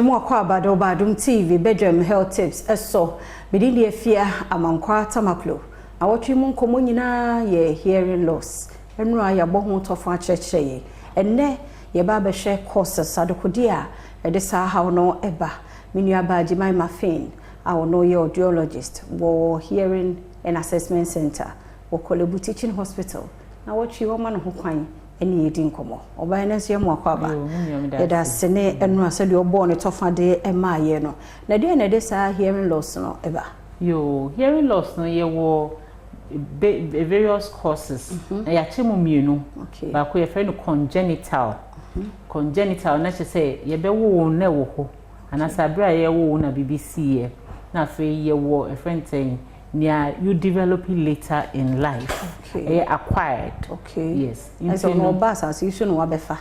Mwakwa Badwam TV Badwam Health Tips eso medindi efia amankwa tamaklo na wotwe mu nkomo nyina ye hearing loss enru ayabo ho tofo akyekye enne ye ba behwe courses adokodi a ede sa ha no eba menua baaji my mafin awo no ye audiologist wo hearing and assessment center wo Kolebu teaching hospital na wotwe wo ma no ho kwan eni yedi nkomo oba na se Mwakwa ba yeda sene enu asede obo ne tofa de emaye no na de na de sa hearing loss no eba yo hearing loss no ye wo various causes na ya chemu mienu ba ko ye fe no congenital na che say ye be wo na wo ho anasa bra ye wo na BBC ye na fe ye wo a friend saying near you develop it later in life. Acquired. Yes. So no bas as you should know abefa.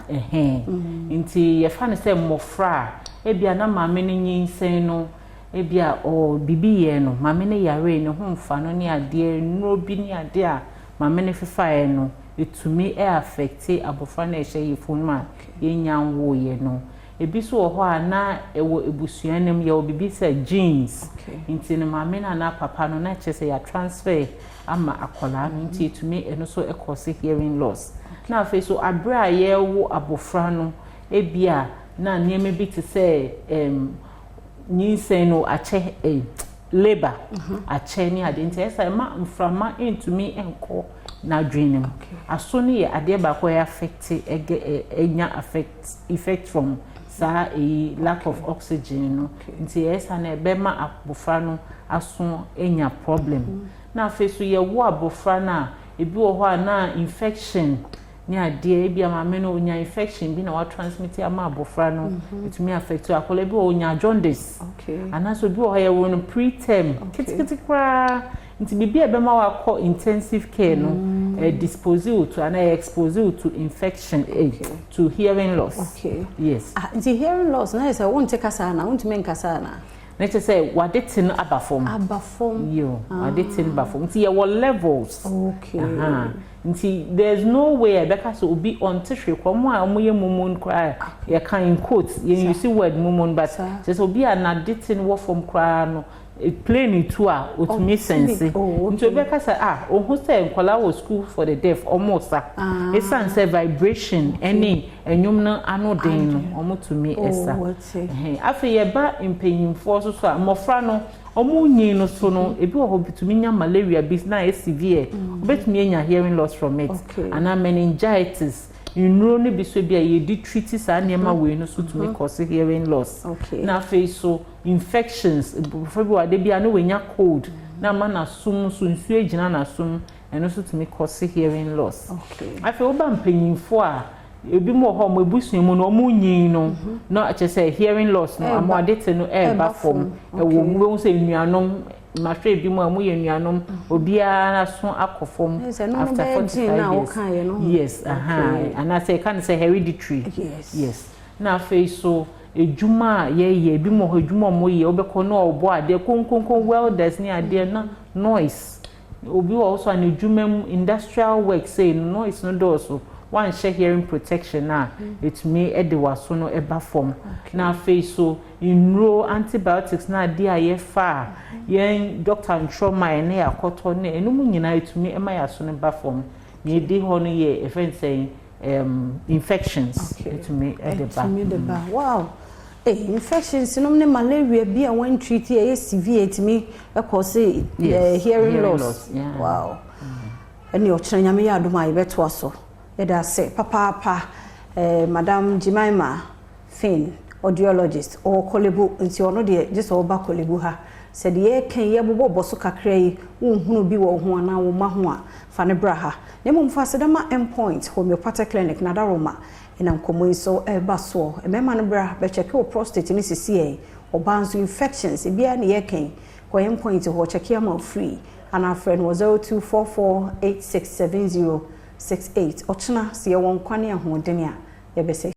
Inti ye fan say mofra. Ebia na mame ne nyinsen no. Ebia o bibi ye no. Mame ne yare ne ho mfa no ne ade no bi ne ade a mame ne fefa ye no. Etumi affect abofra na ehye yefun ma ye nyanwo ye no. Ebi so ho a na ewo ebusuanem ye obibi say genes inti ne mame na papa no na che say ya transfer ama akola no inti etumi eno so cause hearing loss na afi so abra ye wo abofra no ebia na nieme bi te say nyinsen no ache labor ache ni ade inti esa ma mframa intumi enko na dream aso ni ye ade ba ko affect enya effect from a lack of oxygen no nti esa na ebema abofra no aso enya problem na afeso ye wo abofra na ebi wo ho na infection ni ade ebi amame no onya infection bi na wa transmit ama abofra no itumi affect akola bi onya jaundice anaso bi wo ye wo no preterm kitikiti kwa nti bibi ebema wa call intensive care no dispose to and expose to infection to hearing loss. Yes. Nti hearing loss na say won take kasa na won to men kasa na. Na say wadetin abafom. Yo, wadetin bafom. Nti ye wo levels. Nti there's no way because so be on tissue kwamo a omoye mumun kwa ye kan in quotes you see word mumun but just obi an adetin wo from kwa no plain to a otumi sense nti be kasa ohun say nkola wo school for the deaf almost e san say vibration any enyum no anoden no omotumi esa afi ye ba impanyimfo so amofra no omunyi no so no ebi wo bitumi nya malaria bis na severe obetumi enya hearing loss from it and meningitis inro ne bi so bia ye di treat sa niema we no so to me cause hearing loss na face so infections for bi wade bia no we nya cold na ma na sum so nsu agina na sum eno so to me cause hearing loss afi oba mpanyimfo a ebi mo ho mo ebusun mu no omunyi no no ache say hearing loss no amodete no ba form e wo mu say nuanom mafre bi mu amu ye nuanom obia na so akofom after 45 years yes and I say can say hereditary yes na face so ejuma ye bi mo ejuma mo ye obekọ no obo ade konkon welders ni ade na noise obi also an ejuma industrial work say noise no do so one share hearing protection na it may edewaso no eba form na face so inro antibiotics na dia ye fa yen doctor trauma na yakoto na enum nyina etumi ema yaso no eba form me dey ho no ye event saying infections etumi edeba wow infections no ne malaria bi a one treat e severe etumi e cause hearing loss wow eni o kire nyame ya adom aye beto aso eda say papa madam Jimaima Fin audiologist or Kolebu nti ono de just oba Kolebu ha said ye kan ye bobo so kakra yi unhunu bi wo ho ana wo ma ho a fa ne bra ha ne mum fa sedama endpoint homeopathic clinic na daroma ina nkomo so eba so e mema ne bra be check your prostate ni sisi oba nso infections e bia ne ye kan ko endpoint ho check am free and our friend was 0244867068 ochna se ye won kwane ahodene a ye be say